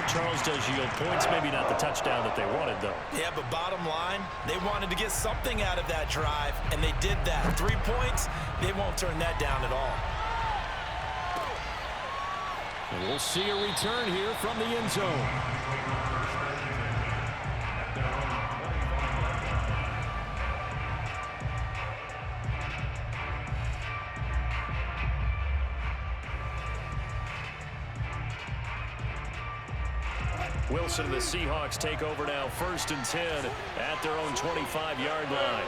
Charles, does yield points. Maybe not the touchdown that they wanted, though. Yeah, but bottom line, they wanted to get something out of that drive, and they did that. 3 points, they won't turn that down at all. And we'll see a return here from the end zone. Wilson and the Seahawks take over now, 1st and 10 at their own 25-yard line.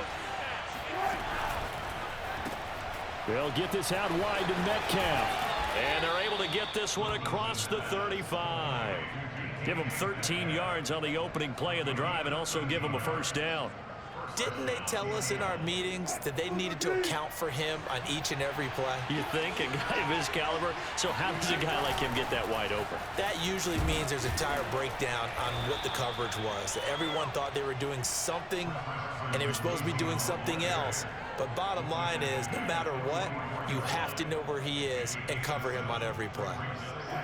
They'll get this out wide to Metcalf. And they're able to get this one across the 35. Give them 13 yards on the opening play of the drive and also give them a 1st down. Didn't they tell us in our meetings that they needed to account for him on each and every play? You think? A guy of his caliber? So how does a guy like him get that wide open? That usually means there's a entire breakdown on what the coverage was. Everyone thought they were doing something, and they were supposed to be doing something else. But bottom line is, no matter what, you have to know where he is and cover him on every play.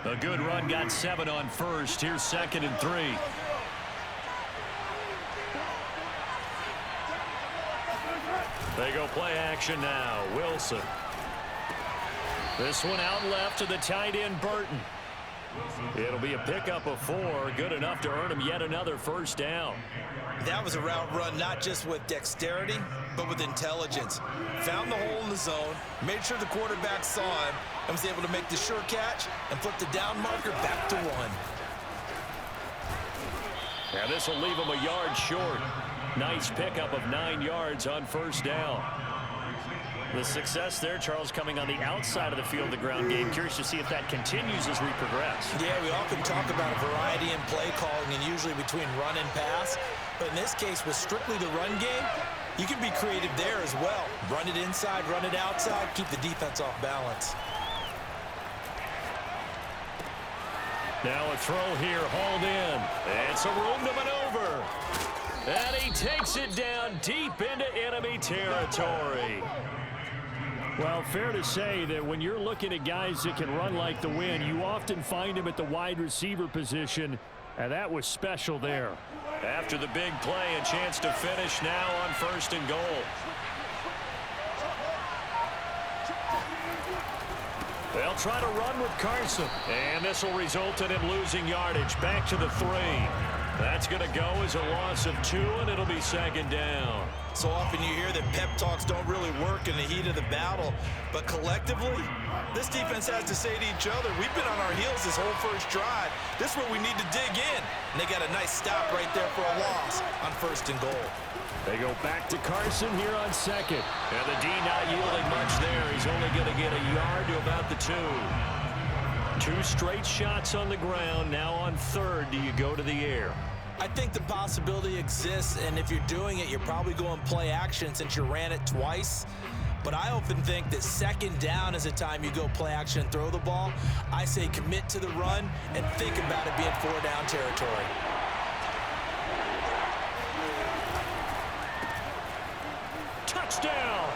A good run, got 7 on 1st. Here's 2nd and 3. They go play action now. Wilson. This one out left to the tight end, Burton. It'll be a pickup of 4. Good enough to earn him yet another 1st down. That was a route run not just with dexterity, but with intelligence. Found the hole in the zone, made sure the quarterback saw him, and was able to make the sure catch and flip the down marker back to 1. Now this will leave him a yard short. Nice pickup of 9 yards on 1st down. The success there, Charles, coming on the outside of the field, the ground game. Curious to see if that continues as we progress. Yeah, we often talk about a variety in play calling and usually between run and pass. But in this case, with strictly the run game, you can be creative there as well. Run it inside, run it outside, keep the defense off balance. Now a throw here, hauled in. And some room to maneuver. And he takes it down deep into enemy territory. Well, fair to say that when you're looking at guys that can run like the wind, you often find them at the wide receiver position, and that was special there. After the big play, a chance to finish now on 1st and goal. They'll try to run with Carson. And this will result in him losing yardage. Back to the 3. That's going to go as a loss of 2, and it'll be 2nd down. So often you hear that pep talks don't really work in the heat of the battle, but collectively, this defense has to say to each other, we've been on our heels this whole 1st drive. This is where we need to dig in. And they got a nice stop right there for a loss on 1st and goal. They go back to Carson here on 2nd. And the D not yielding much there. He's only going to get a yard to about the 2. 2 straight shots on the ground. Now on 3rd, do you go to the air? I think the possibility exists, and if you're doing it, you're probably going play action since you ran it twice. But I often think that 2nd down is a time you go play action and throw the ball. I say commit to the run and think about it being 4-down territory. Touchdown!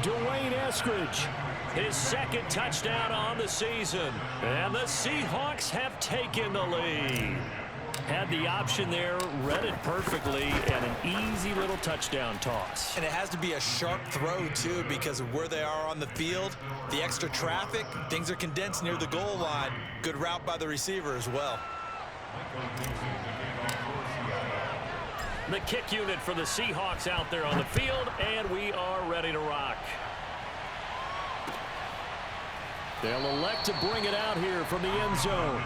Dwayne Eskridge. His 2nd touchdown on the season. And the Seahawks have taken the lead. Had the option there, read it perfectly, and an easy little touchdown toss. And it has to be a sharp throw, too, because of where they are on the field, the extra traffic, things are condensed near the goal line. Good route by the receiver as well. The kick unit for the Seahawks out there on the field, and we are ready to rock. They'll elect to bring it out here from the end zone.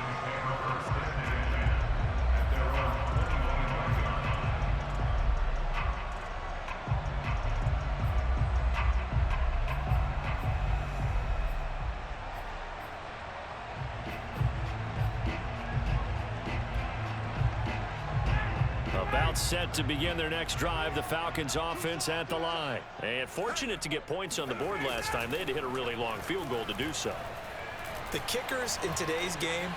About set to begin their next drive, the Falcons offense at the line. And fortunate to get points on the board last time. They had to hit a really long field goal to do so. The kickers in today's game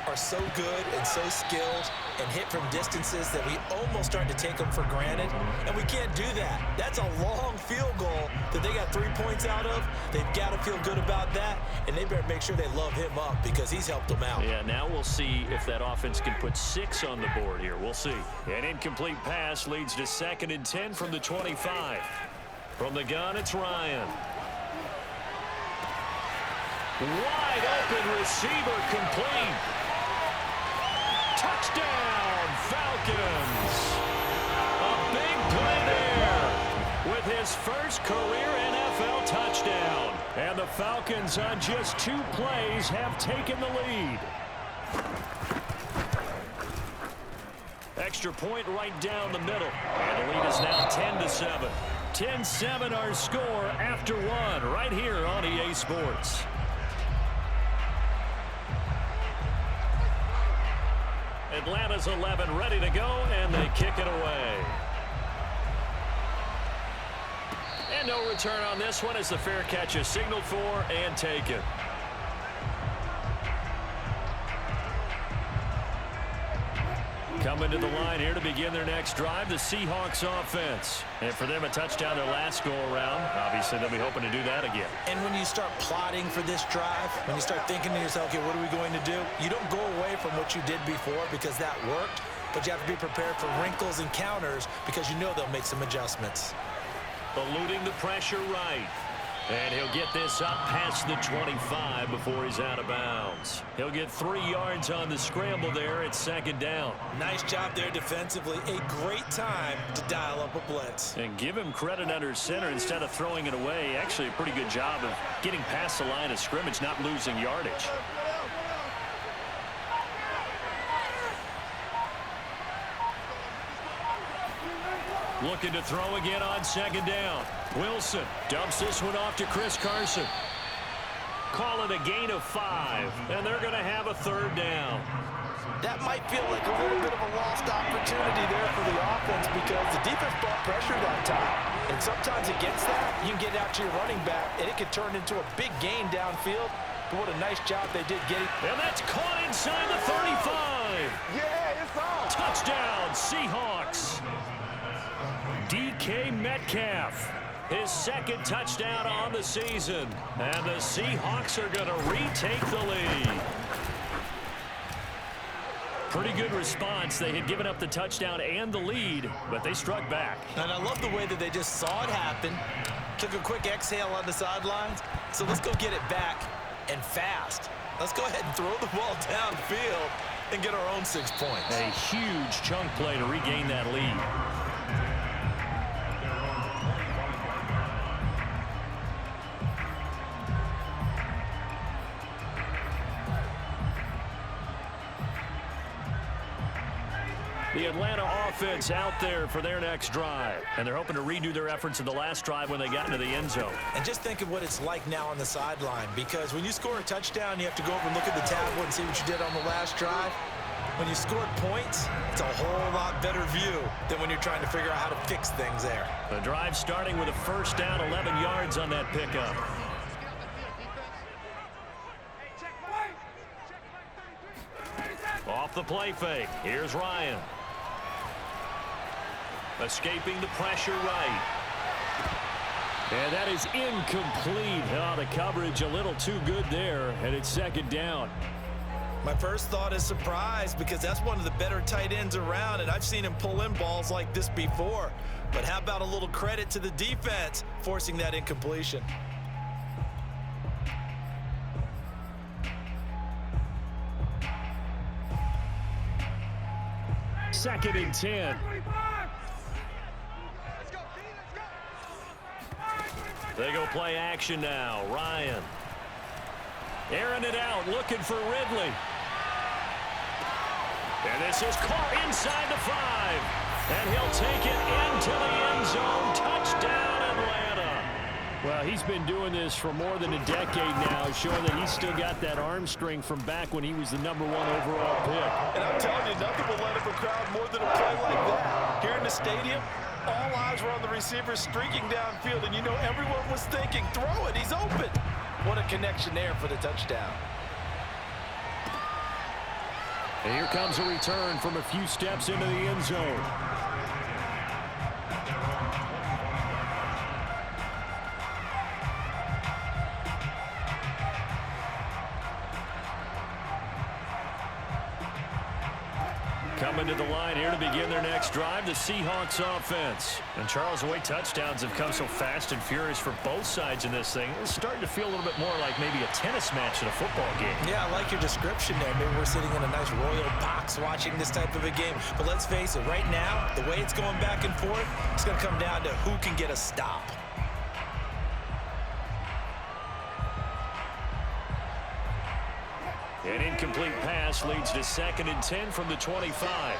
are so good and so skilled and hit from distances that we almost start to take them for granted, and we can't do that. That's a long field goal that they got 3 points out of. They've got to feel good about that, and they better make sure they love him up because he's helped them out. Yeah, now we'll see if that offense can put 6 on the board here. We'll see. An incomplete pass leads to 2nd and 10 from the 25. From the gun, it's Ryan. Wide open receiver complete. Touchdown, Falcons. A big play there with his first career NFL touchdown. And the Falcons on just 2 plays have taken the lead. Extra point right down the middle. And the lead is now 10-7. 10-7 our score after 1 right here on EA Sports. Atlanta's 11 ready to go, and they kick it away. And no return on this one as the fair catch is signaled for and taken. Coming to the line here to begin their next drive, the Seahawks offense. And for them, a touchdown their last go-around. Obviously, they'll be hoping to do that again. And when you start plotting for this drive, when you start thinking to yourself, okay, what are we going to do? You don't go away from what you did before because that worked, but you have to be prepared for wrinkles and counters because you know they'll make some adjustments. Eluding the pressure right. And he'll get this up past the 25 before he's out of bounds. He'll get 3 yards on the scramble there at 2nd down. Nice job there defensively. A great time to dial up a blitz. And give him credit under center instead of throwing it away. Actually, a pretty good job of getting past the line of scrimmage, not losing yardage. Looking to throw again on 2nd down. Wilson dumps this one off to Chris Carson. Call it a gain of 5, and they're going to have a 3rd down. That might feel like a little bit of a lost opportunity there for the offense because the defense brought pressure that time. And sometimes against that, you can get out to your running back, and it can turn into a big gain downfield. But what a nice job they did getting. And that's caught inside the 35. Yeah, it's on. Touchdown, Seahawks. DK Metcalf, his 2nd touchdown on the season. And the Seahawks are going to retake the lead. Pretty good response. They had given up the touchdown and the lead, but they struck back. And I love the way that they just saw it happen, took a quick exhale on the sidelines. So let's go get it back and fast. Let's go ahead and throw the ball downfield and get our own 6 points. A huge chunk play to regain that lead. The Atlanta offense out there for their next drive. And they're hoping to redo their efforts in the last drive when they got into the end zone. And just think of what it's like now on the sideline, because when you score a touchdown, you have to go over and look at the tablet and see what you did on the last drive. When you scored points, it's a whole lot better view than when you're trying to figure out how to fix things there. The drive starting with a 1st down, 11 yards on that pickup. Off the play fake. Here's Ryan. Escaping the pressure right. And that is incomplete. Oh, the coverage a little too good there, and it's 2nd down. My first thought is surprise because that's one of the better tight ends around, and I've seen him pull in balls like this before. But how about a little credit to the defense forcing that incompletion? Second and 10. They go play action now. Ryan. Airing it out, looking for Ridley. And this is caught inside the 5. And he'll take it into the end zone. Touchdown, Atlanta. Well, he's been doing this for more than a decade now, showing that he's still got that arm strength from back when he was the #1 overall pick. And I'm telling you, nothing will light up a crowd more than a play like that. Here in the stadium, all eyes were on the receiver streaking downfield, and you know everyone was thinking, throw it, he's open. What a connection there for the touchdown. And here comes a return from a few steps into the end zone. Coming to the line here to begin their next drive, the Seahawks offense. And Charles, the way touchdowns have come so fast and furious for both sides in this thing, it's starting to feel a little bit more like maybe a tennis match in a football game. Yeah, I like your description there. Maybe we're sitting in a nice royal box watching this type of a game. But let's face it, right now, the way it's going back and forth, it's going to come down to who can get a stop. An incomplete pass leads to 2nd and 10 from the 25.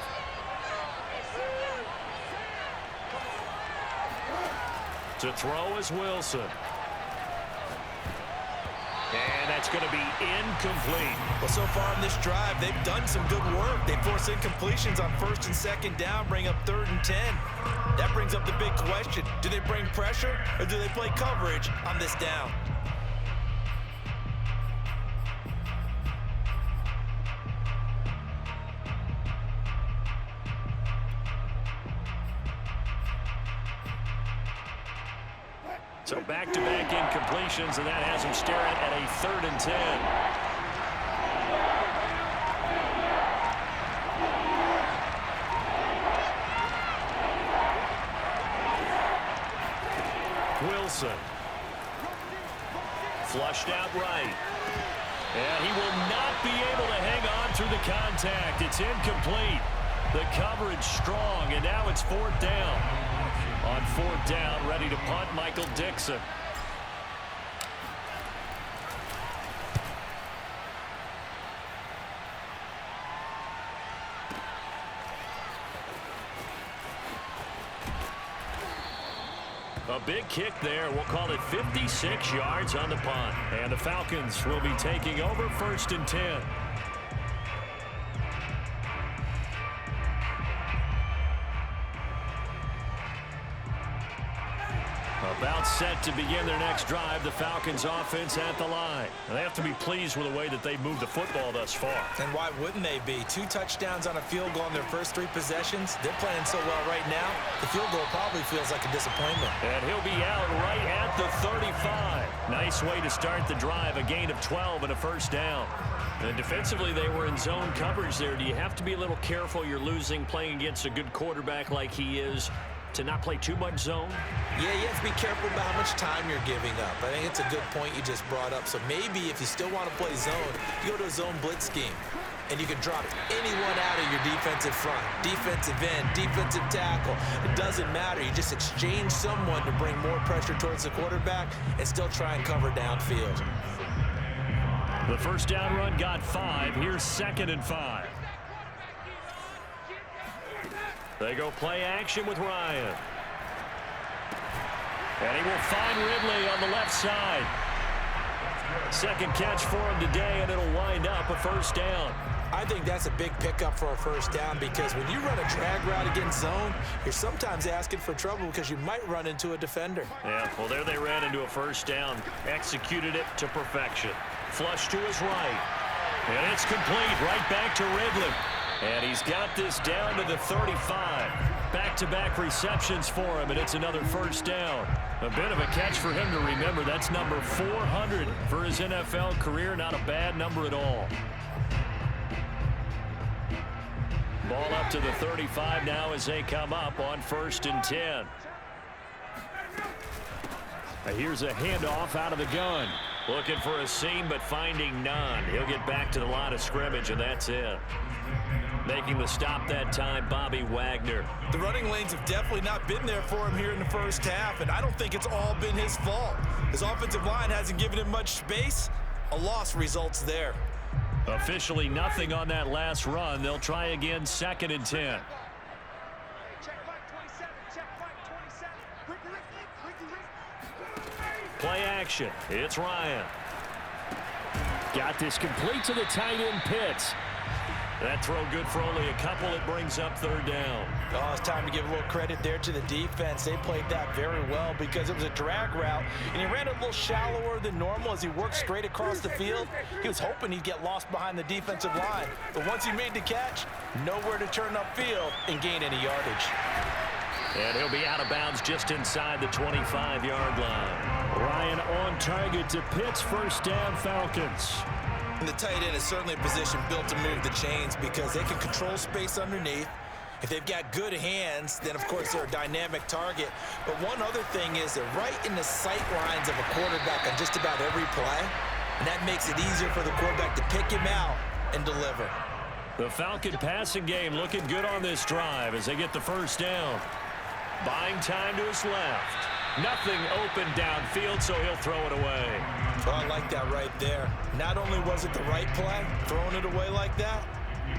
To throw is Wilson. And that's going to be incomplete. Well, so far in this drive, they've done some good work. They force incompletions on 1st and 2nd down, bring up 3rd and 10. That brings up the big question. Do they bring pressure or do they play coverage on this down? So back-to-back incompletions, and that has him staring at a 3rd and 10. Wilson. Flushed out right. And he will not be able to hang on through the contact. It's incomplete. The coverage strong, and now it's 4th down. On 4th down, ready to punt, Michael Dixon. A big kick there. We'll call it 56 yards on the punt. And the Falcons will be taking over 1st and 10. About set to begin their next drive, the Falcons offense at the line. And they have to be pleased with the way that they've moved the football thus far. And why wouldn't they be? 2 touchdowns on a field goal in their first 3 possessions. They're playing so well right now, the field goal probably feels like a disappointment. And he'll be out right at the 35. Nice way to start the drive, a gain of 12 and a 1st down. And defensively, they were in zone coverage there. Do you have to be a little careful? You're losing playing against a good quarterback like he is, to not play too much zone? Yeah, you have to be careful about how much time you're giving up. I think it's a good point you just brought up. So maybe if you still want to play zone, you go to a zone blitz scheme. And you can drop anyone out of your defensive front. Defensive end, defensive tackle. It doesn't matter. You just exchange someone to bring more pressure towards the quarterback and still try and cover downfield. The 1st down run got 5. Here's 2nd and 5. They go play action with Ryan. And he will find Ridley on the left side. 2nd catch for him today, and it'll wind up a 1st down. I think that's a big pickup for a 1st down, because when you run a drag route against zone, you're sometimes asking for trouble because you might run into a defender. Yeah, well, there they ran into a 1st down. Executed it to perfection. Flush to his right. And it's complete right back to Ridley. And he's got this down to the 35. Back-to-back receptions for him, and it's another 1st down. A bit of a catch for him to remember. That's number 400 for his NFL career. Not a bad number at all. Ball up to the 35 now as they come up on 1st and 10. Here's a handoff out of the gun. Looking for a seam, but finding none. He'll get back to the line of scrimmage, and that's it. Making the stop that time, Bobby Wagner. The running lanes have definitely not been there for him here in the 1st half, and I don't think it's all been his fault. His offensive line hasn't given him much space. A loss results there. Officially nothing on that last run. They'll try again, 2nd and 10. Play action. It's Ryan. Got this complete to the tight end Pitts. That throw good for only a couple. It brings up third down. Oh, it's time to give a little credit there to the defense. They played that very well because it was a drag route, and he ran a little shallower than normal as he worked straight across the field. He was hoping he'd get lost behind the defensive line, but once he made the catch, nowhere to turn upfield and gain any yardage. And he'll be out of bounds just inside the 25-yard line. Ryan on target to Pitts, first down, Falcons. And the tight end is certainly a position built to move the chains because they can control space underneath. If they've got good hands, then, of course, they're a dynamic target. But one other thing is they're right in the sight lines of a quarterback on just about every play, and that makes it easier for the quarterback to pick him out and deliver. The Falcon passing game looking good on this drive as they get the first down. Buying time to his left. Nothing open downfield, so he'll throw it away. Oh, I like that right there. Not only was it the right play, throwing it away like that,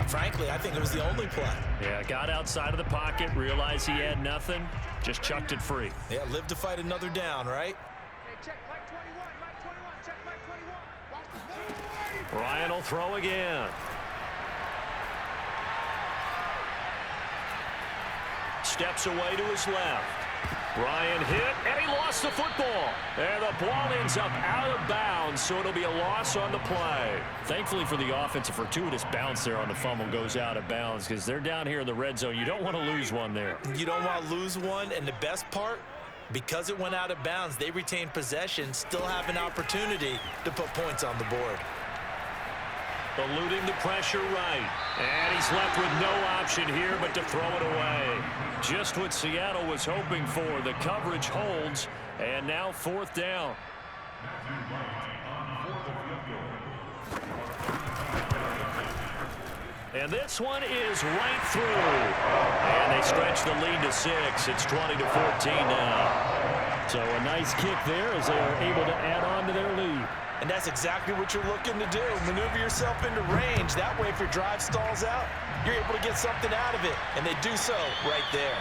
frankly, I think it was the only play. Yeah, got outside of the pocket, realized he had nothing, just chucked it free. Yeah, live to fight another down, right? Ryan will throw again. Steps away to his left. Ryan hit, and he lost the football. And the ball ends up out of bounds, so it'll be a loss on the play. Thankfully for the offense, a fortuitous bounce there on the fumble goes out of bounds because they're down here in the red zone. You don't want to lose one there. You don't want to lose one, and the best part, because it went out of bounds, they retained possession, still have an opportunity to put points on the board. Eluding the pressure right. And he's left with no option here but to throw it away. Just what Seattle was hoping for. The coverage holds. And now fourth down. And this one is right through. And they stretch the lead to 6. It's 20-14 now. So a nice kick there as they are able to add on to their lead. And that's exactly what you're looking to do. Maneuver yourself into range. That way, if your drive stalls out, you're able to get something out of it. And they do so right there.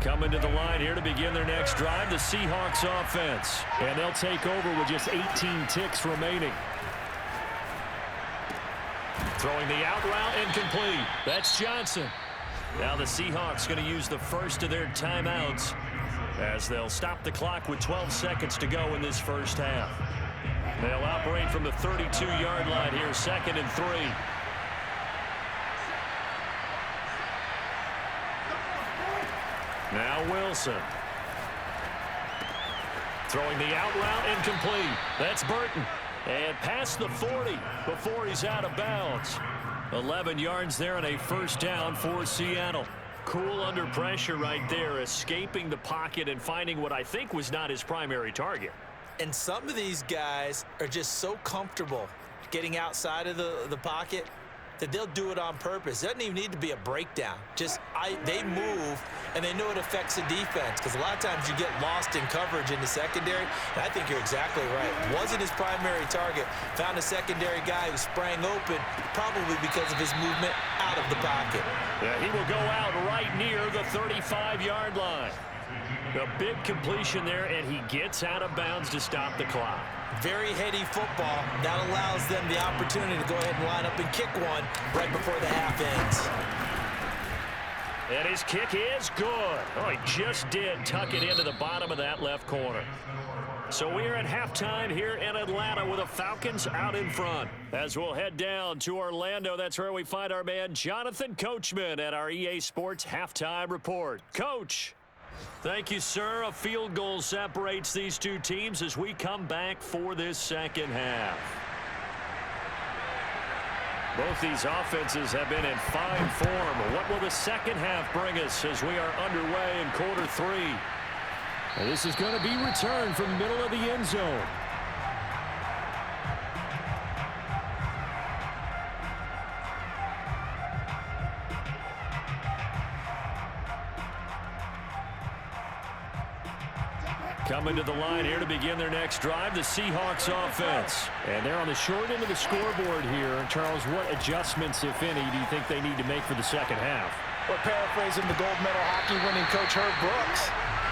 Coming to the line here to begin their next drive, the Seahawks offense. And they'll take over with just 18 ticks remaining. Throwing the out route, incomplete. That's Johnson. Now the Seahawks going to use the first of their timeouts as they'll stop the clock with 12 seconds to go in this first half. They'll operate from the 32-yard line here, 2nd and 3. Now Wilson. Throwing the out route, incomplete. That's Burton. And past the 40 before he's out of bounds. 11 yards there and a first down for Seattle. Cool under pressure right there, escaping the pocket and finding what I think was not his primary target. And some of these guys are just so comfortable getting outside of the pocket that they'll do it on purpose. It doesn't even need to be a breakdown. They move, and they know it affects the defense because a lot of times you get lost in coverage in the secondary, and I think you're exactly right. Wasn't his primary target. Found a secondary guy who sprang open, probably because of his movement out of the pocket. Yeah, he will go out right near the 35-yard line. A big completion there, and he gets out of bounds to stop the clock. Very heady football. That allows them the opportunity to go ahead and line up and kick one right before the half ends. And his kick is good. Oh, he just did tuck it into the bottom of that left corner. So we're at halftime here in Atlanta with the Falcons out in front. As we'll head down to Orlando, that's where we find our man Jonathan Coachman at our EA Sports Halftime Report. Coach. Thank you, sir. A field goal separates these two teams as we come back for this second half. Both these offenses have been in fine form. What will the second half bring us as we are underway in quarter 3? And this is going to be returned from the middle of the end zone. Coming to the line here to begin their next drive, the Seahawks offense. And they're on the short end of the scoreboard here. Charles, what adjustments, if any, do you think they need to make for the second half? Well, paraphrasing the gold medal hockey winning coach Herb Brooks,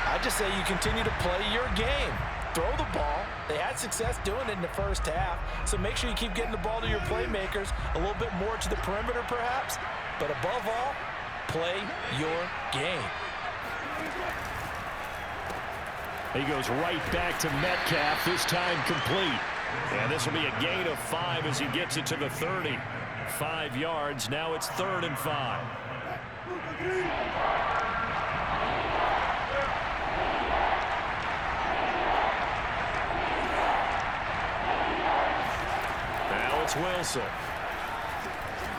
I just say you continue to play your game. Throw the ball. They had success doing it in the first half, so make sure you keep getting the ball to your playmakers, a little bit more to the perimeter perhaps, but above all, play your game. He goes right back to Metcalf, this time complete. And this will be a gain of 5 as he gets it to the 30. 5 yards, now it's 3rd and 5. Now it's Wilson.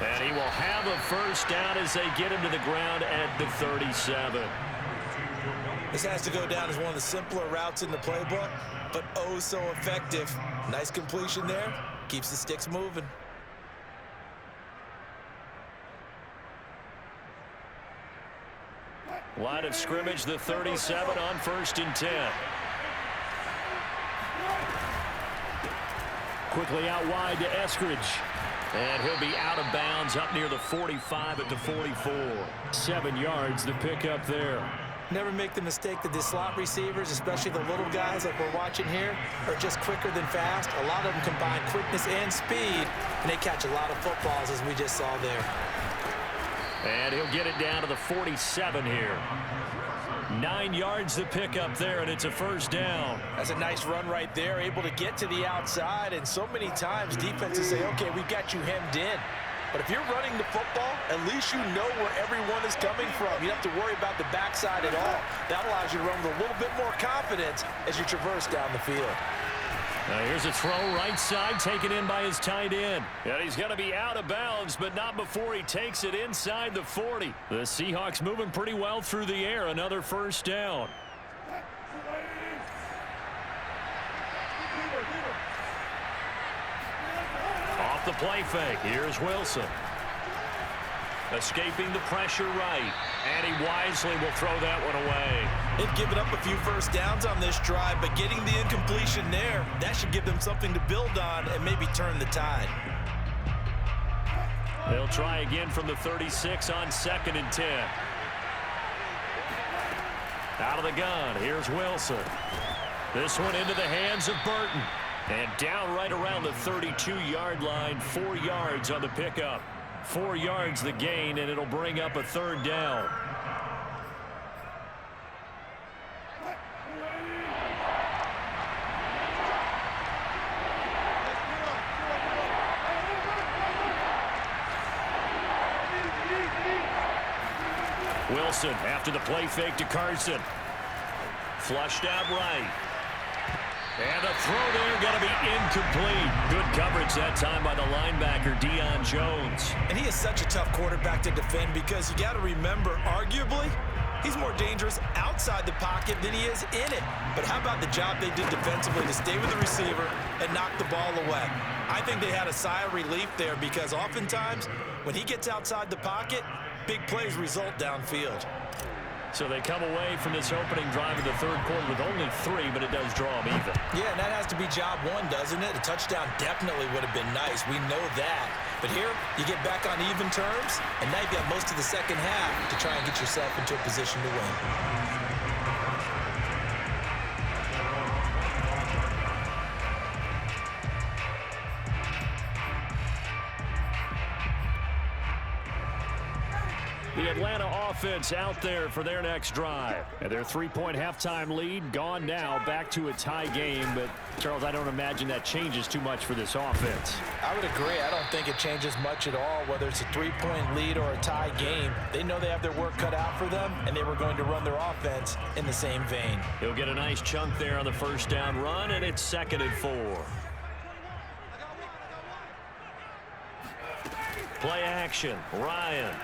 And he will have a first down as they get him to the ground at the 37. This has to go down as one of the simpler routes in the playbook, but oh so effective. Nice completion there. Keeps the sticks moving. Line of scrimmage, the 37 on 1st and 10. Quickly out wide to Eskridge. And he'll be out of bounds up near the 45 at the 44. 7 yards, the pickup there. Never make the mistake that the slot receivers, especially the little guys like we're watching here, are just quicker than fast. A lot of them combine quickness and speed, and they catch a lot of footballs, as we just saw there. And he'll get it down to the 47 here. 9 yards to pick up there, and it's a first down. That's a nice run right there, able to get to the outside, and so many times defenses say, okay, we've got you hemmed in. But if you're running the football, at least you know where everyone is coming from. You don't have to worry about the backside at all. That allows you to run with a little bit more confidence as you traverse down the field. Now here's a throw right side, taken in by his tight end. And he's going to be out of bounds, but not before he takes it inside the 40. The Seahawks moving pretty well through the air. Another first down. Off the play fake, here's Wilson. Escaping the pressure right. And he wisely will throw that one away. They've given up a few first downs on this drive, but getting the incompletion there, that should give them something to build on and maybe turn the tide. They'll try again from the 36 on 2nd and 10. Out of the gun, here's Wilson. This one into the hands of Burton. And down right around the 32-yard line, 4 yards on the pickup. 4 yards the gain, and it'll bring up a 3rd down. Wilson after the play fake to Carson. Flushed out right. And the throw there going to be incomplete. Good coverage that time by the linebacker, Deion Jones. And he is such a tough quarterback to defend because you got to remember, arguably, he's more dangerous outside the pocket than he is in it. But how about the job they did defensively to stay with the receiver and knock the ball away? I think they had a sigh of relief there because oftentimes when he gets outside the pocket, big plays result downfield. So they come away from this opening drive of the 3rd quarter with only 3, but it does draw them even. Yeah, and that has to be job 1, doesn't it? A touchdown definitely would have been nice. We know that. But here, you get back on even terms, and now you've got most of the second half to try and get yourself into a position to win. The Atlanta offense out there for their next drive. And their 3-point halftime lead gone now, back to a tie game. But, Charles, I don't imagine that changes too much for this offense. I would agree. I don't think it changes much at all, whether it's a 3-point lead or a tie game. They know they have their work cut out for them, and they were going to run their offense in the same vein. He'll get a nice chunk there on the first down run, and it's 2nd and 4. Play action, Ryan.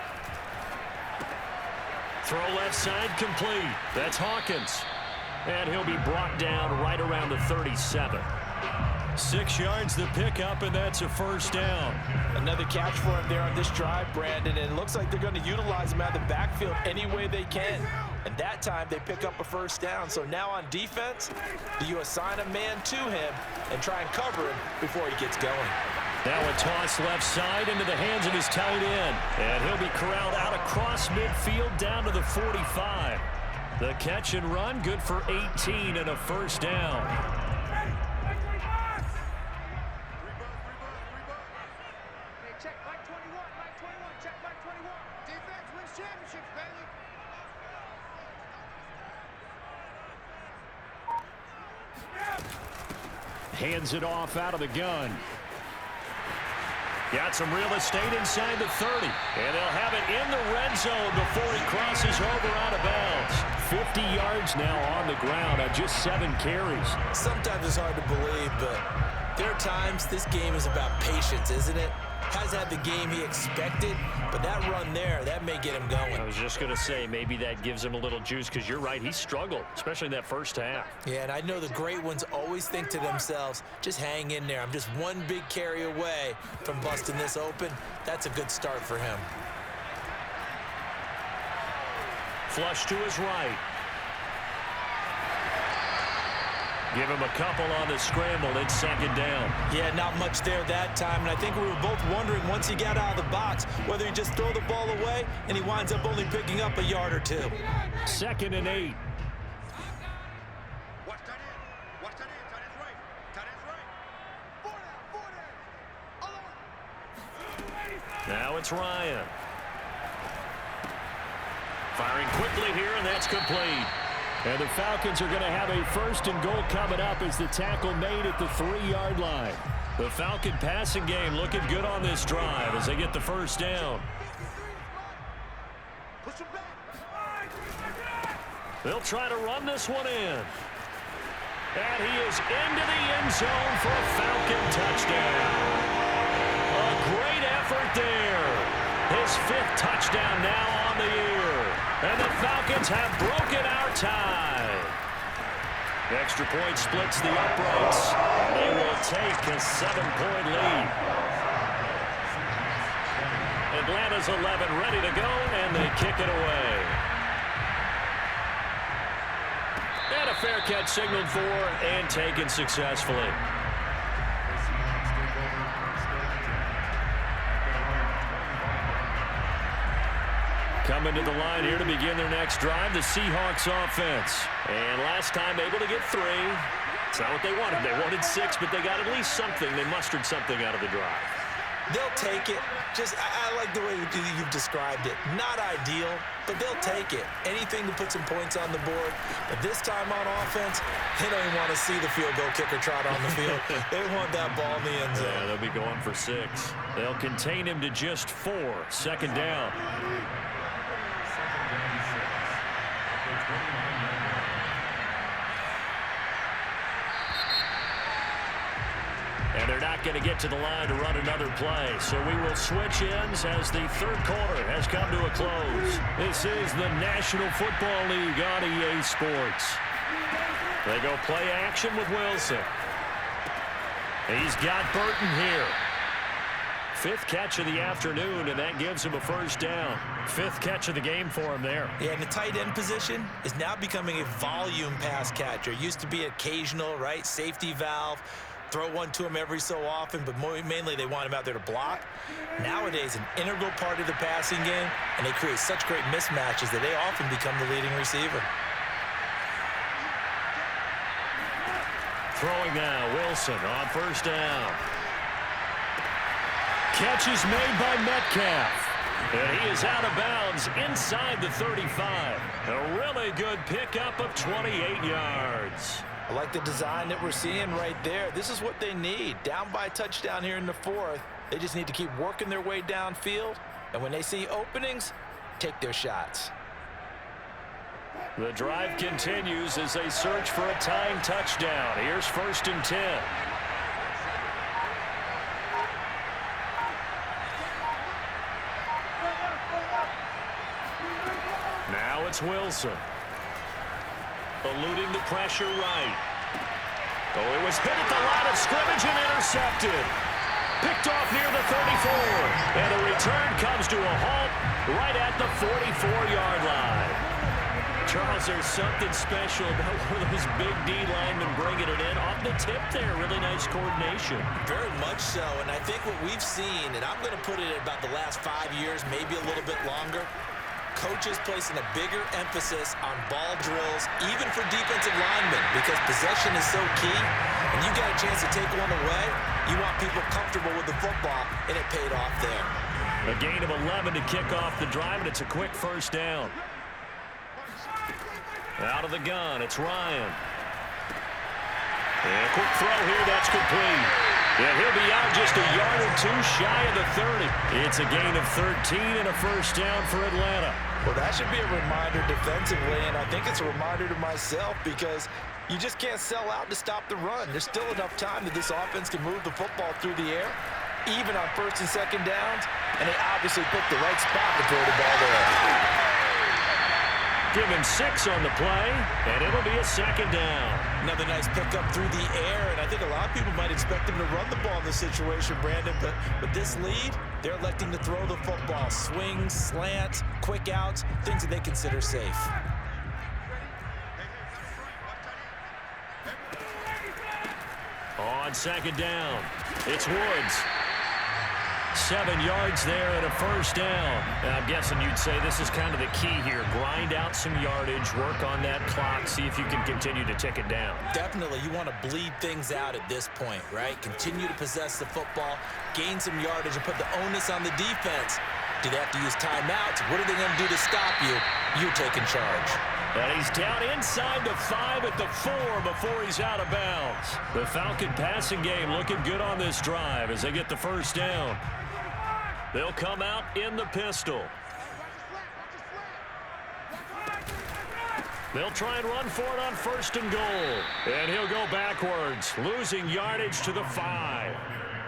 Throw left side complete. That's Hawkins. And he'll be brought down right around the 37. 6 yards the pickup, and that's a first down. Another catch for him there on this drive, Brandon, and it looks like they're going to utilize him out of the backfield any way they can. And that time they pick up a first down. So now on defense, do you assign a man to him and try and cover him before he gets going? Now a toss left side into the hands of his tight end. And he'll be corralled out across midfield down to the 45. The catch and run, good for 18 and a first down. Hands it off out of the gun. Got some real estate inside the 30. And they'll have it in the red zone before he crosses over out of bounds. 50 yards now on the ground on just 7 carries. Sometimes it's hard to believe, but there are times this game is about patience, isn't it? Has had the game he expected, but that run there, that may get him going. I was just going to say, maybe that gives him a little juice, because you're right, he struggled, especially in that first half. Yeah, and I know the great ones always think to themselves, just hang in there. I'm just one big carry away from busting this open. That's a good start for him. Flush to his right. Give him a couple on the scramble. It's second down. Yeah, not much there that time. And I think we were both wondering once he got out of the box whether he just throw the ball away and he winds up only picking up a yard or 2. 2nd and 8. Now it's Ryan. Firing quickly here, and that's complete. And the Falcons are going to have a 1st and goal coming up as the tackle made at the 3-yard line. The Falcon passing game looking good on this drive as they get the first down. They'll try to run this one in. And he is into the end zone for a Falcon touchdown. A great effort there. His 5th touchdown now on the year. And the Falcons have broken our tie. The extra point splits the uprights. They will take a 7-point lead. Atlanta's 11 ready to go, and they kick it away. And a fair catch signaled for and taken successfully. Coming to the line here to begin their next drive, the Seahawks offense. And last time able to get 3. It's not what they wanted. They wanted 6, but they got at least something. They mustered something out of the drive. They'll take it. I like the way you've described it. Not ideal, but they'll take it. Anything to put some points on the board. But this time on offense, they don't even want to see the field goal kicker trot on the field. They want that ball in the end zone. Yeah, they'll be going for 6. They'll contain him to just 4. 2nd down. And they're not going to get to the line to run another play. So we will switch ends as the 3rd quarter has come to a close. This is the National Football League on EA Sports. They go play action with Wilson. He's got Burton here. 5th catch of the afternoon, and that gives him a first down. 5th catch of the game for him there. Yeah, and the tight end position is now becoming a volume pass catcher. Used to be occasional, right? Safety valve. Throw one to him every so often, but mainly they want him out there to block. Nowadays, an integral part of the passing game, and they create such great mismatches that they often become the leading receiver. Throwing now, Wilson on first down. Catch is made by Metcalf. And he is out of bounds inside the 35. A really good pickup of 28 yards. I like the design that we're seeing right there. This is what they need. Down by a touchdown here in the 4th. They just need to keep working their way downfield. And when they see openings, take their shots. The drive continues as they search for a tying touchdown. Here's 1st and 10. Now it's Wilson. Eluding the pressure right. Oh, it was hit at the line of scrimmage and intercepted. Picked off near the 34. And the return comes to a halt right at the 44-yard line. Charles, there's something special about one of those big D linemen bringing it in. Off the tip there, really nice coordination. Very much so, and I think what we've seen, and I'm going to put it at about the last 5 years, maybe a little bit longer, coaches placing a bigger emphasis on ball drills, even for defensive linemen, because possession is so key. When you get a chance to take one away, you want people comfortable with the football, and it paid off there. A gain of 11 to kick off the drive, and it's a quick first down. Out of the gun, it's Ryan. And a quick throw here, that's complete. And he'll be out just a yard or two shy of the 30. It's a gain of 13 and a first down for Atlanta. Well, that should be a reminder defensively, and I think it's a reminder to myself because you just can't sell out to stop the run. There's still enough time that this offense can move the football through the air, even on first and second downs, and they obviously picked the right spot to throw the ball there. Give him 6 on the play, and it'll be a second down. Another nice pickup through the air, and I think a lot of people might expect him to run the ball in this situation, Brandon, but with this lead, they're electing to throw the football. Swings, slants, quick outs, things that they consider safe. On second down, it's Woods. 7 yards there and a first down. And I'm guessing you'd say this is kind of the key here. Grind out some yardage, work on that clock, see if you can continue to tick it down. Definitely. You want to bleed things out at this point, right? Continue to possess the football, gain some yardage, and put the onus on the defense. Do they have to use timeouts? What are they going to do to stop you? You're taking charge. And he's down inside the 5 at the 4 before he's out of bounds. The Falcon passing game looking good on this drive as they get the first down. They'll come out in the pistol. They'll try and run for it on first and goal. And he'll go backwards, losing yardage to the 5.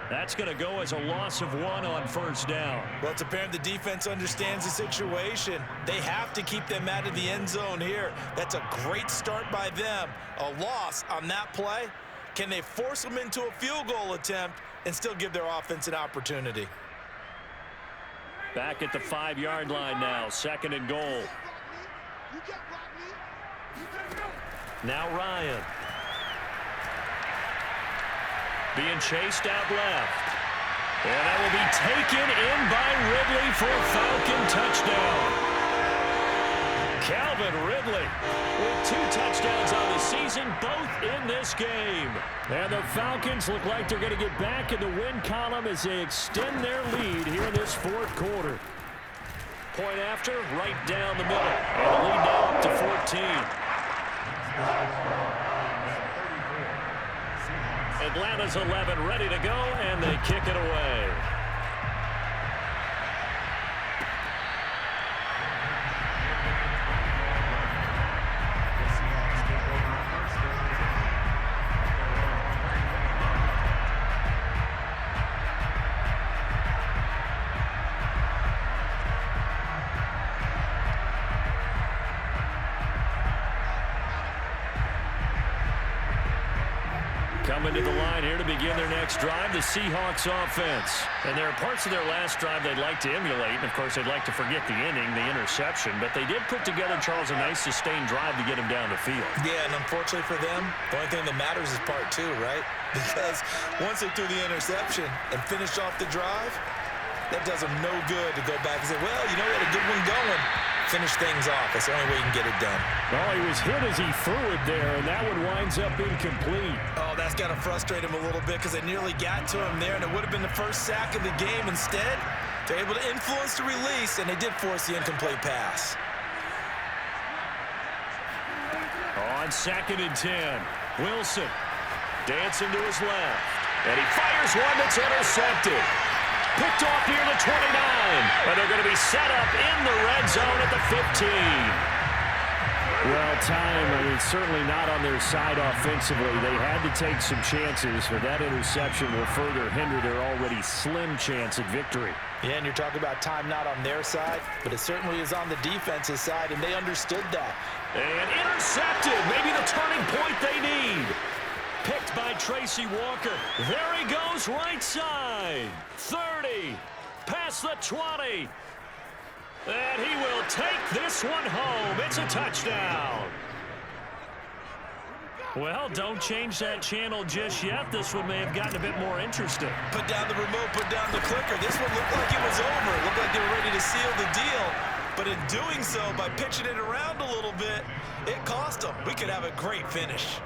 That's going to go as a loss of 1 on first down. Well, it's apparent the defense understands the situation. They have to keep them out of the end zone here. That's a great start by them. A loss on that play. Can they force them into a field goal attempt and still give their offense an opportunity? Back at the 5-yard line now, second and goal. Now Ryan. Being chased out left. And that will be taken in by Ridley for a Falcon touchdown. Calvin Ridley with 2 touchdowns on the season, both in this game. And the Falcons look like they're going to get back in the win column as they extend their lead here in this 4th quarter. Point after, right down the middle. And the lead now up to 14. Atlanta's 11 ready to go, and they kick it away. Coming to the line here to begin their next drive, the Seahawks offense. And there are parts of their last drive they'd like to emulate. And, of course, they'd like to forget the inning, the interception. But they did put together, Charles, a nice sustained drive to get him down the field. Yeah, and unfortunately for them, the only thing that matters is part 2, right? Because once they threw the interception and finished off the drive, that does them no good to go back and say, well, you know, we had a good one going. Finish things off. That's the only way you can get it done. Oh, he was hit as he threw it there, and that one winds up incomplete. Oh, that's got to frustrate him a little bit because they nearly got to him there, and it would have been the first sack of the game. Instead, they're able to influence the release, and they did force the incomplete pass. On 2nd and 10, Wilson dancing to his left, and he fires one that's intercepted. Picked off near the 29, and they're going to be set up in the red zone at the 15. Well, time is certainly not on their side offensively. They had to take some chances, but that interception will further hinder their already slim chance at victory. Yeah, and you're talking about time not on their side, but it certainly is on the defense's side, and they understood that. And intercepted. Maybe the turning point they need. Picked by Tracy Walker. There he goes, right side. 30. Past the 20. And he will take this one home. It's a touchdown. Well, don't change that channel just yet. This one may have gotten a bit more interesting. Put down the remote, put down the clicker. This one looked like it was over. It looked like they were ready to seal the deal. But in doing so, by pitching it around a little bit, it cost them. We could have a great finish.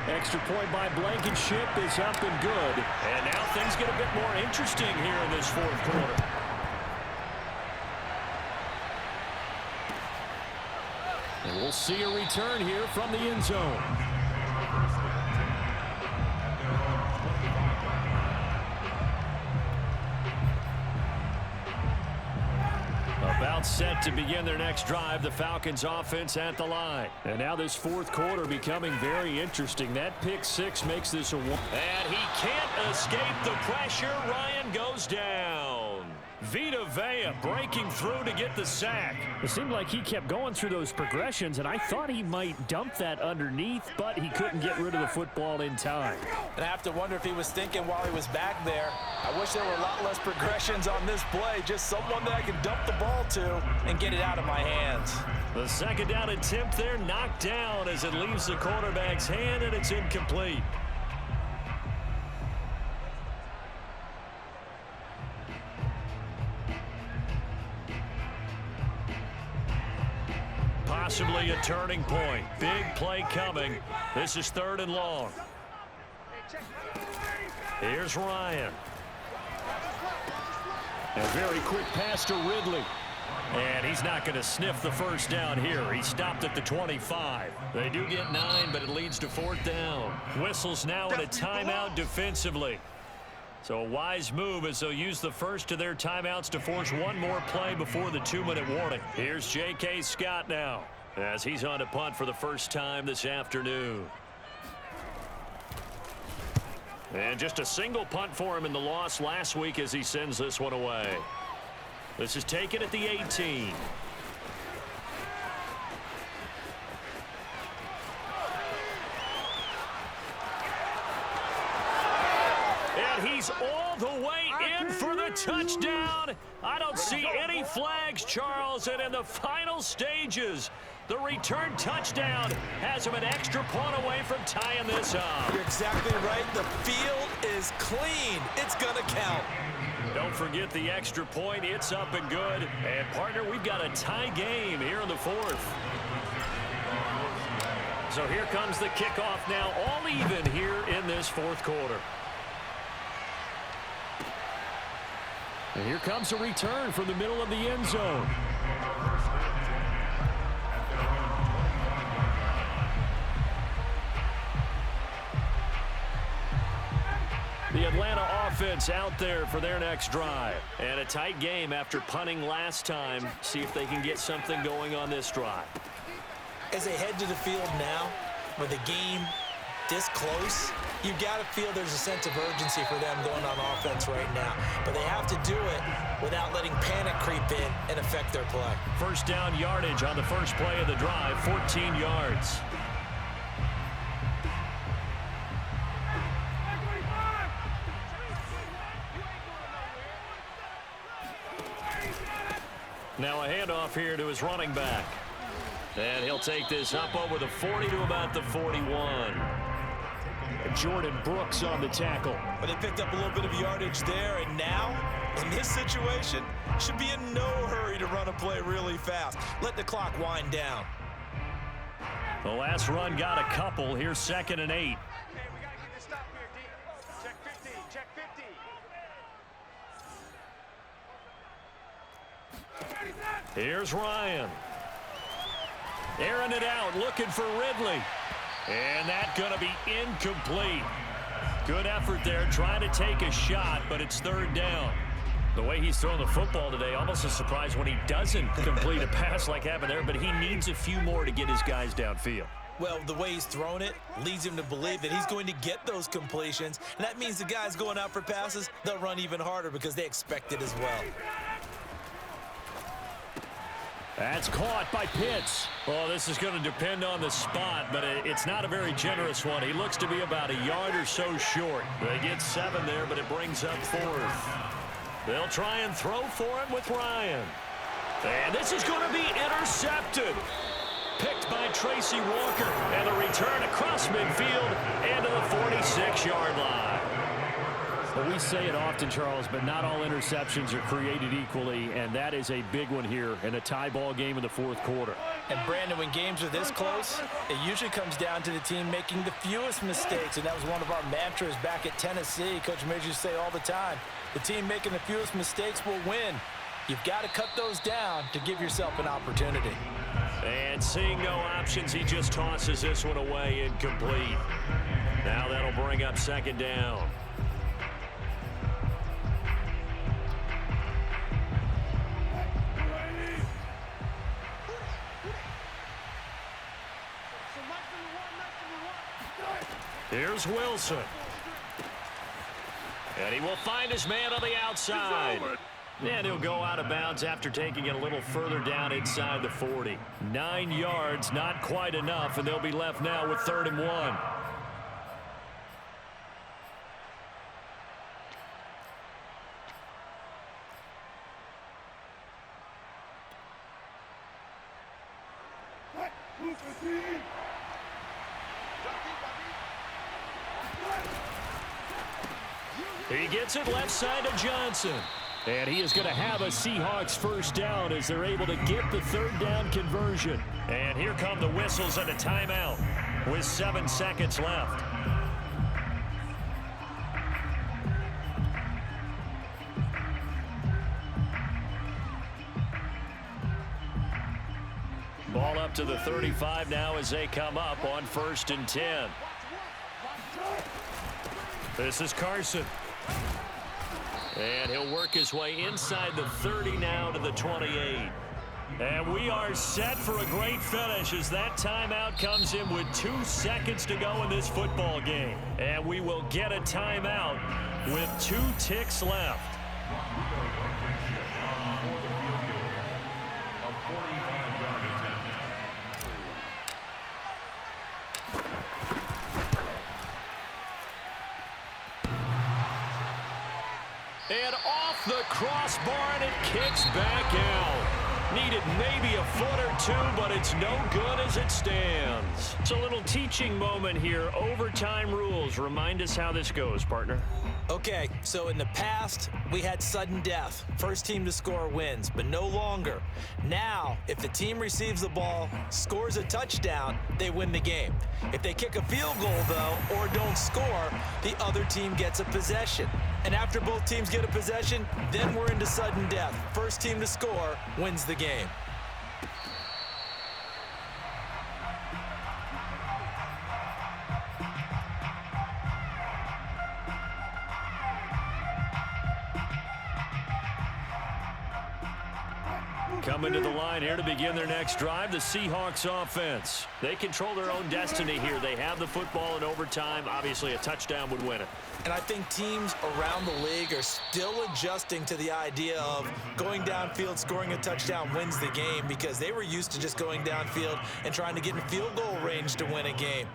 Extra point by Blankenship is up and good. And now things get a bit more interesting here in this fourth quarter. And we'll see a return here from the end zone. About set to begin their next drive. The Falcons offense at the line. And now this fourth quarter becoming very interesting. That pick six makes this a one. And he can't escape the pressure. Ryan goes down. Vita Vea breaking through to get the sack. It seemed like he kept going through those progressions, and I thought he might dump that underneath, but he couldn't get rid of the football in time. And I have to wonder if he was thinking while he was back there, I wish there were a lot less progressions on this play, just someone that I could dump the ball to and get it out of my hands. The second down attempt there knocked down as it leaves the quarterback's hand, and it's incomplete. Possibly a turning point. Big play coming. This is 3rd and long. Here's Ryan. A very quick pass to Ridley. And he's not going to sniff the first down here. He stopped at the 25. They do get 9, but it leads to 4th down. Whistles now in a timeout defensively. So a wise move as they'll use the first of their timeouts to force one more play before the 2-minute warning. Here's J.K. Scott now as he's on to punt for the first time this afternoon. And just a single punt for him in the loss last week as he sends this one away. This is taken at the 18. And he's all the way in for the touchdown. I don't see any flags, Charles. And in the final stages, the return touchdown has him an extra point away from tying this up. You're exactly right. The field is clean. It's going to count. Don't forget the extra point. It's up and good. And, partner, we've got a tie game here in the 4th. So here comes the kickoff now, all even here in this 4th quarter. And here comes a return from the middle of the end zone. The Atlanta offense out there for their next drive. And a tight game after punting last time. See if they can get something going on this drive. As they head to the field now, with the game this close, you've got to feel there's a sense of urgency for them going on offense right now. But they have to do it without letting panic creep in and affect their play. First down yardage on the first play of the drive, 14 yards. Now a handoff here to his running back. And he'll take this up over the 40 to about the 41. Jordan Brooks on the tackle. But they picked up a little bit of yardage there, and now, in this situation, should be in no hurry to run a play really fast. Let the clock wind down. The last run got a couple. Here's 2nd and 8. Okay, we got to get this stop here, D. Check 50, check 50. Here's Ryan. Airing it out, looking for Ridley. And that's going to be incomplete. Good effort there, trying to take a shot, but it's 3rd down. The way he's throwing the football today, almost a surprise when he doesn't complete a pass like happened there, but he needs a few more to get his guys downfield. Well, the way he's thrown it leads him to believe that he's going to get those completions, and that means the guys going out for passes, they'll run even harder because they expect it as well. That's caught by Pitts. Well, this is going to depend on the spot, but it's not a very generous one. He looks to be about a yard or so short. They get 7 there, but it brings up 4th. They'll try and throw for him with Ryan. And this is going to be intercepted. Picked by Tracy Walker, and a return across midfield and to the 46-yard line. Well, we say it often, Charles, but not all interceptions are created equally, and that is a big one here in a tie ball game in the 4th quarter. And, Brandon, when games are this close, it usually comes down to the team making the fewest mistakes, and that was one of our mantras back at Tennessee. Coach Major used to say all the time, the team making the fewest mistakes will win. You've got to cut those down to give yourself an opportunity. And seeing no options, he just tosses this one away incomplete. Now that'll bring up 2nd down. Here's Wilson. And he will find his man on the outside. And he'll go out of bounds after taking it a little further down inside the 40. 9 yards, not quite enough, and they'll be left now with 3rd and 1. He gets it left side to Johnson. And he is going to have a Seahawks 1st down as they're able to get the 3rd down conversion. And here come the whistles and a timeout with 7 seconds left. Ball up to the 35 now as they come up on 1st and 10. This is Carson. And he'll work his way inside the 30 now to the 28. And we are set for a great finish as that timeout comes in with 2 seconds to go in this football game. And we will get a timeout with 2 ticks left. And off the crossbar, and it kicks back out. Needed maybe a foot or 2, but it's no good as it stands. It's a little teaching moment here. Overtime rules. Remind us how this goes, partner. Okay, so in the past, we had sudden death. First team to score wins, but no longer. Now, if the team receives the ball, scores a touchdown, they win the game. If they kick a field goal, though, or don't score, the other team gets a possession. And after both teams get a possession, then we're into sudden death. First team to score wins the game. Coming to the line here to begin their next drive, the Seahawks offense. They control their own destiny here. They have the football in overtime. Obviously, a touchdown would win it. And I think teams around the league are still adjusting to the idea of going downfield, scoring a touchdown wins the game, because they were used to just going downfield and trying to get in field goal range to win a game.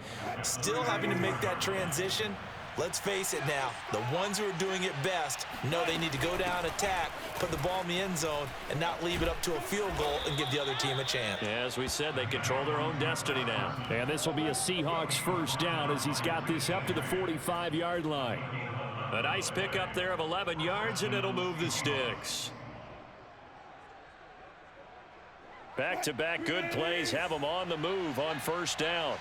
Still having to make that transition. Let's face it now, the ones who are doing it best know they need to go down, attack, put the ball in the end zone, and not leave it up to a field goal and give the other team a chance. Yeah, as we said, they control their own destiny now. And this will be a Seahawks 1st down as he's got this up to the 45-yard line. A nice pickup there of 11 yards, and it'll move the sticks. Back-to-back good plays have them on the move on 1st down.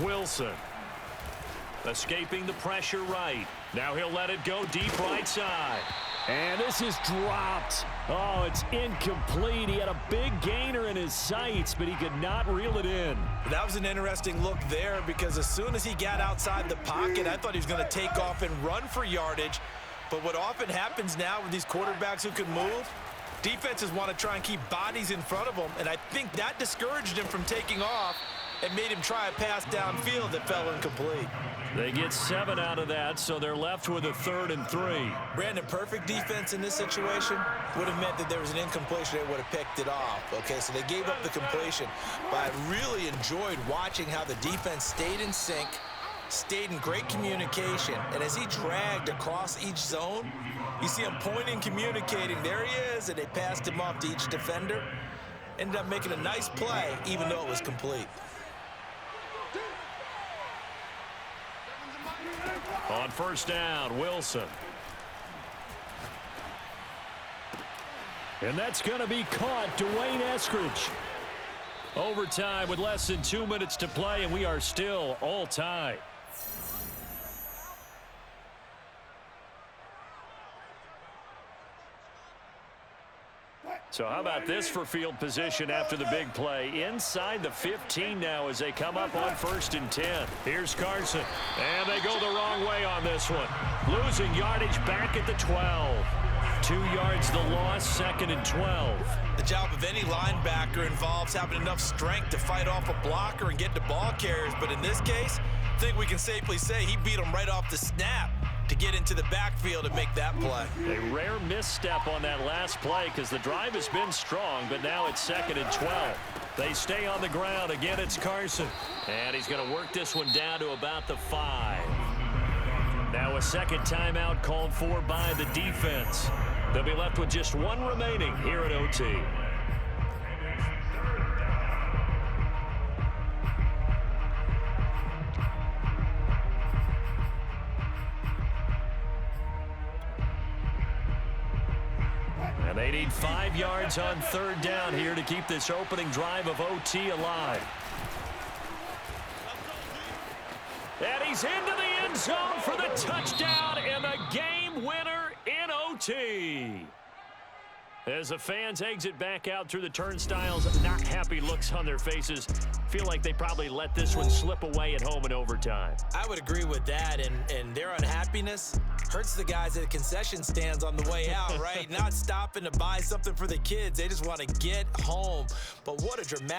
Wilson escaping the pressure right. Now he'll let it go deep right side. And this is dropped. Oh, it's incomplete. He had a big gainer in his sights, but he could not reel it in. That was an interesting look there because as soon as he got outside the pocket, I thought he was going to take off and run for yardage. But what often happens now with these quarterbacks who can move, defenses want to try and keep bodies in front of them, and I think that discouraged him from taking off and made him try a pass downfield that fell incomplete. They get 7 out of that, so they're left with a 3rd and 3. Brandon, perfect defense in this situation would have meant that there was an incompletion. They would have picked it off. Okay, so they gave up the completion. But I really enjoyed watching how the defense stayed in sync, stayed in great communication, and as he dragged across each zone, you see him pointing, communicating. There he is, and they passed him off to each defender. Ended up making a nice play, even though it was complete. On first down, Wilson. And that's going to be caught. Dwayne Eskridge. Overtime with less than 2 minutes to play, and we are still all tied. So how about this for field position after the big play? Inside the 15 now as they come up on 1st and 10. Here's Carson. And they go the wrong way on this one. Losing yardage back at the 12. 2 yards the loss, 2nd and 12. The job of any linebacker involves having enough strength to fight off a blocker and get to ball carriers. But in this case, I think we can safely say he beat him right off the snap to get into the backfield and make that play. A rare misstep on that last play because the drive has been strong, but now it's 2nd and 12. They stay on the ground. Again, it's Carson. And he's going to work this one down to about the 5. Now a second timeout called for by the defense. They'll be left with just 1 remaining here at OT. And they need 5 yards on 3rd down here to keep this opening drive of OT alive. And he's into the end zone for the touchdown and the game winner in OT. As the fans exit back out through the turnstiles, not happy looks on their faces. Feel like they probably let this one slip away at home in overtime. I would agree with that, and their unhappiness hurts the guys at the concession stands on the way out, right? Not stopping to buy something for the kids. They just want to get home. But what a dramatic